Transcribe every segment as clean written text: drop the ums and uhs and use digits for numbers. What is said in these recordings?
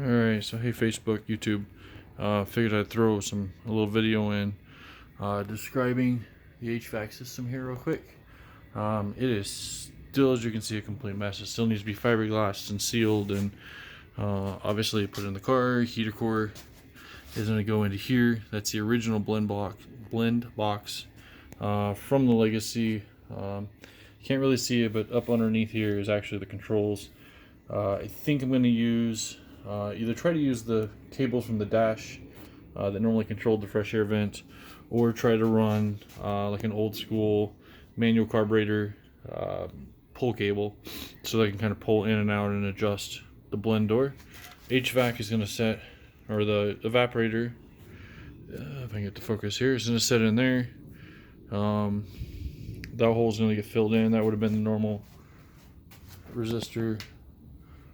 Alright, so hey Facebook, YouTube. Figured I'd throw a little video in describing the HVAC system here real quick. It is still, as you can see, a complete mess. It still needs to be fiberglassed and sealed, and obviously put in the car. Heater core is going to go into here. That's the original blend box from the Legacy. Can't really see it, but up underneath here is actually the controls. I think I'm going to use either try to use the cables from the dash that normally controlled the fresh air vent, or try to run like an old school manual carburetor pull cable, so that I can kind of pull in and out and adjust the blend door. HVAC is going to set, or the evaporator, if I can get the focus here, is going to set in there. That hole is going to get filled in. That would have been the normal resistor.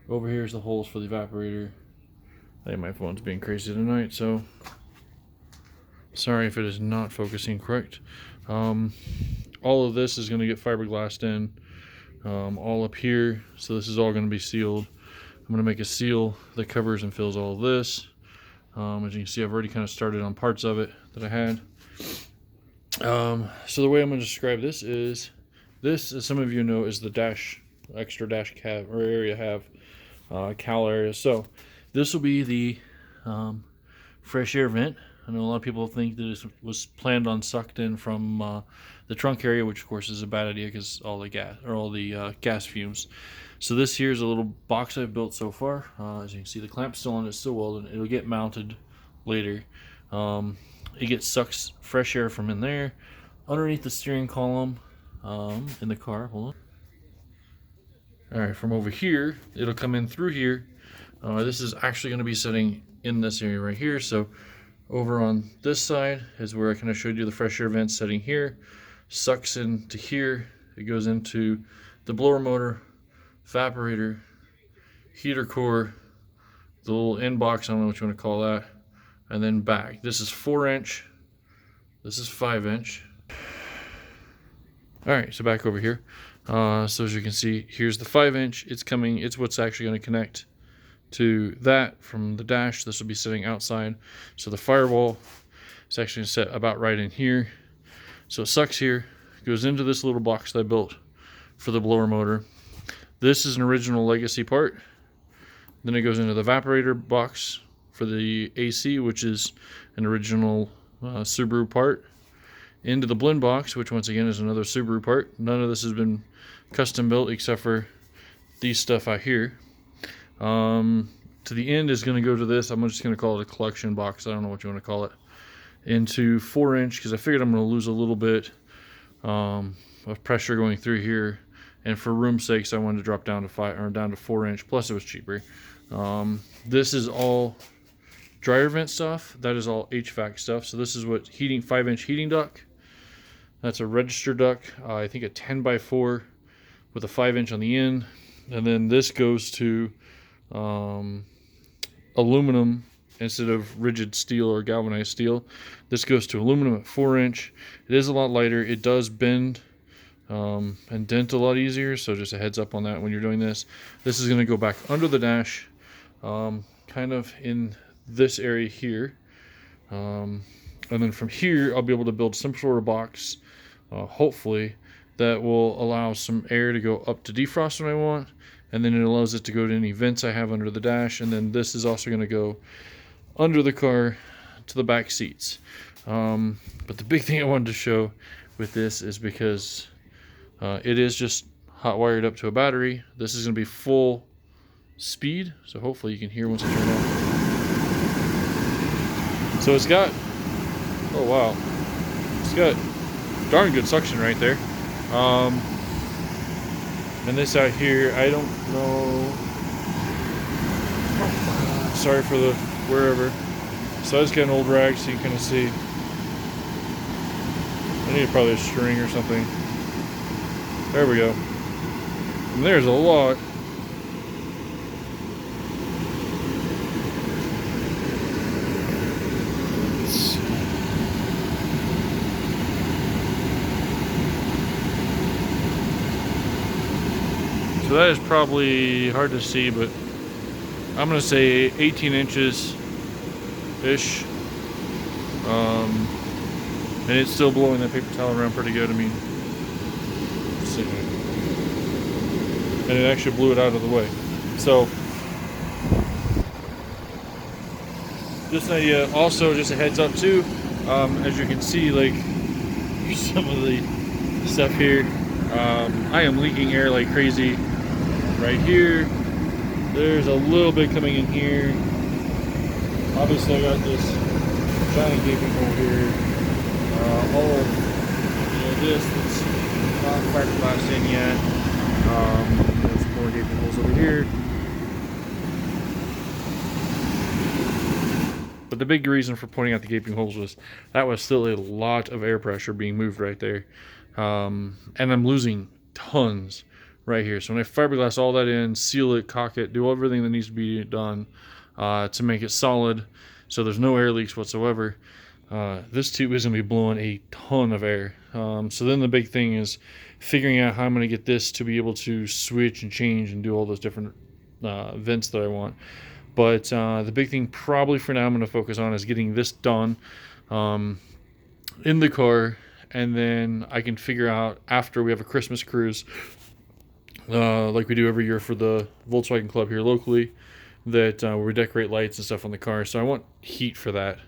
Over here is the holes for the evaporator. I think my phone's being crazy tonight, so sorry if it is not focusing correct. All of this is going to get fiberglassed in, all up here, so this is all going to be sealed. I'm going to make a seal that covers and fills all of this. As you can see, I've already kind of started on parts of it that I had. So the way I'm going to describe this, as some of you know, is the extra dash cab or area have cowl area. So this will be the fresh air vent. I know a lot of people think that it was planned on sucked in from the trunk area, which of course is a bad idea because all the gas fumes. So this here is a little box I've built so far. As you can see, the clamp's still on, it's still welded. It'll get mounted later. It sucks fresh air from in there underneath the steering column in the car. Hold on. Alright, from over here, it'll come in through here. This is actually going to be sitting in this area right here. So over on this side is where I kind of showed you the fresh air vent setting here. Sucks into here. It goes into the blower motor, evaporator, heater core, the little end box, I don't know what you want to call that, and then back. This is 4-inch. This is 5-inch. Alright, so back over here. So as you can see, here's the 5-inch. It's what's actually going to connect to that from the dash. This will be sitting outside. So the firewall is actually set about right in here. So it sucks here, goes into this little box that I built for the blower motor. This is an original Legacy part. Then it goes into the evaporator box for the AC, which is an original Subaru part. Into the blend box, which once again is another Subaru part. None of this has been custom built except for these stuff out here. To the end is going to go to this. I'm just going to call it a collection box. I don't know what you want to call it. Into 4-inch, because I figured I'm going to lose a little bit of pressure going through here, and for room sakes, I wanted to drop down to 4-inch. Plus, it was cheaper. This is all dryer vent stuff. That is all HVAC stuff. So this is what 5-inch heating duct. That's a register duct. I think a 10x4 with a 5-inch on the end, and then this goes to aluminum instead of rigid steel or galvanized steel. This goes to aluminum at 4-inch. It is a lot lighter. It does bend and dent a lot easier, so just a heads up on that when you're doing this. This is going to go back under the dash, kind of in this area here, and then from here I'll be able to build some sort of box, hopefully, that will allow some air to go up to defrost when I want, and then it allows it to go to any vents I have under the dash. And then this is also going to go under the car to the back seats. But the big thing I wanted to show with this is because it is just hot wired up to a battery. This is going to be full speed, so hopefully you can hear once I turn it on. So it's got, oh wow, it's got darn good suction right there. And this out here, I don't know, sorry for the wherever. So I just got an old rag so you can kind of see. I need probably a string or something. There we go. And there's a lot. So that is probably hard to see, but I'm gonna say 18 inches ish. And it's still blowing that paper towel around pretty good. I mean, let's see. And it actually blew it out of the way. So, just an idea. Also, just a heads up too. As you can see, like some of the stuff here, I am leaking air like crazy. Right here, there's a little bit coming in here. Obviously, I got this giant gaping hole here. All of this that's not fiberglass in yet. There's some more gaping holes over here. But the big reason for pointing out the gaping holes was that was still a lot of air pressure being moved right there. And I'm losing tons right here. So when I fiberglass all that in, seal it, caulk it, do everything that needs to be done to make it solid so there's no air leaks whatsoever, this tube is going to be blowing a ton of air. So then the big thing is figuring out how I'm going to get this to be able to switch and change and do all those different vents that I want. But the big thing probably for now I'm going to focus on is getting this done in the car, and then I can figure out after we have a Christmas cruise like we do every year for the Volkswagen Club here locally, that where we decorate lights and stuff on the car. So I want heat for that.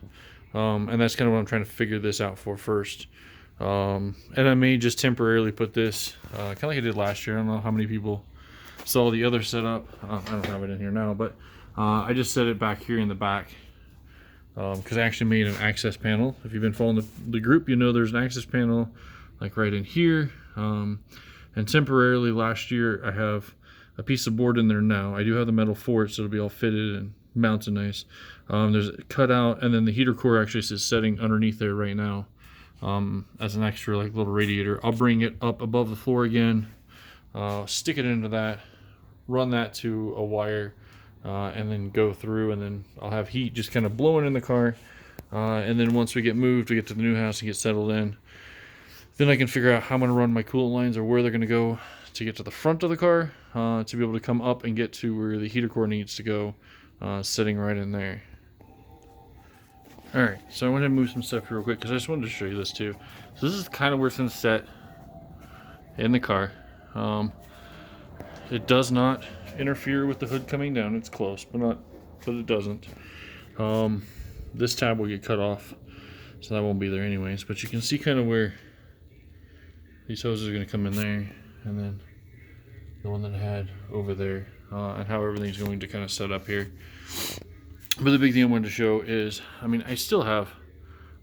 And that's kind of what I'm trying to figure this out for first. And I may just temporarily put this, kind of like I did last year. I don't know how many people saw the other setup. I don't have it in here now, but I just set it back here in the back because I actually made an access panel. If you've been following the group, you know there's an access panel like right in here. And temporarily last year I have a piece of board in there now. I do have the metal for it, so it'll be all fitted and mounted nice. There's a cutout, and then the heater core actually is setting underneath there right now as an extra like little radiator. I'll bring it up above the floor again, stick it into that, run that to a wire, and then go through, and then I'll have heat just kind of blowing in the car. And then once we get moved, we get to the new house and get settled in, then I can figure out how I'm going to run my coolant lines or where they're going to go to get to the front of the car, to be able to come up and get to where the heater core needs to go, sitting right in there. Alright, so I want to move some stuff here real quick because I just wanted to show you this too. So this is kind of where it's going to set in the car. It does not interfere with the hood coming down. It's close, but it doesn't. This tab will get cut off, so that won't be there anyways. But you can see kind of where these hoses are going to come in there, and then the one that I had over there, and how everything's going to kind of set up here. But the big thing I wanted to show is, I mean, I still have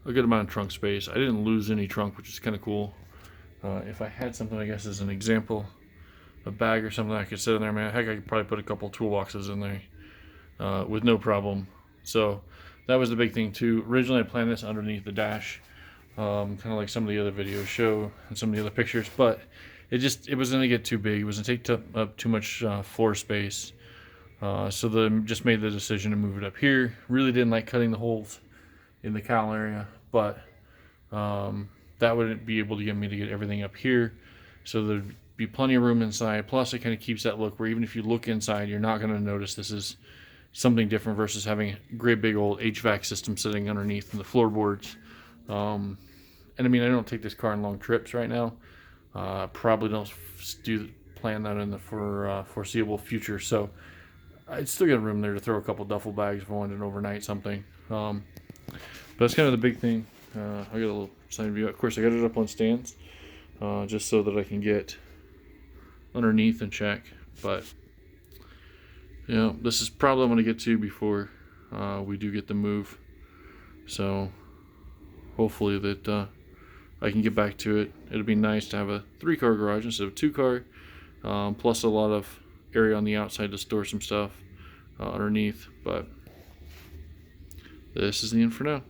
a good amount of trunk space. I didn't lose any trunk, which is kind of cool. If I had something, I guess as an example, a bag or something I could sit in there, man, heck, I could probably put a couple toolboxes in there with no problem. So that was the big thing too. Originally I planned this underneath the dash, kind of like some of the other videos show and some of the other pictures, but it was going to get too big. It was going to take up too much floor space. So then just made the decision to move it up here. Really didn't like cutting the holes in the cowl area, but that would be able to get me to get everything up here. So there'd be plenty of room inside. Plus it kind of keeps that look where even if you look inside, you're not going to notice this is something different versus having a great big old HVAC system sitting underneath in the floorboards. And I mean, I don't take this car on long trips right now. Probably don't plan that in the foreseeable future. So I'd still got room there to throw a couple duffel bags if I wanted an overnight something. But that's kind of the big thing. I got a little side view. Of course, I got it up on stands just so that I can get underneath and check. But you know, this is probably what I'm going to get to before we do get the move. So hopefully that I can get back to it. It'll be nice to have a 3-car garage instead of 2-car, plus a lot of area on the outside to store some stuff underneath. But this is the end for now.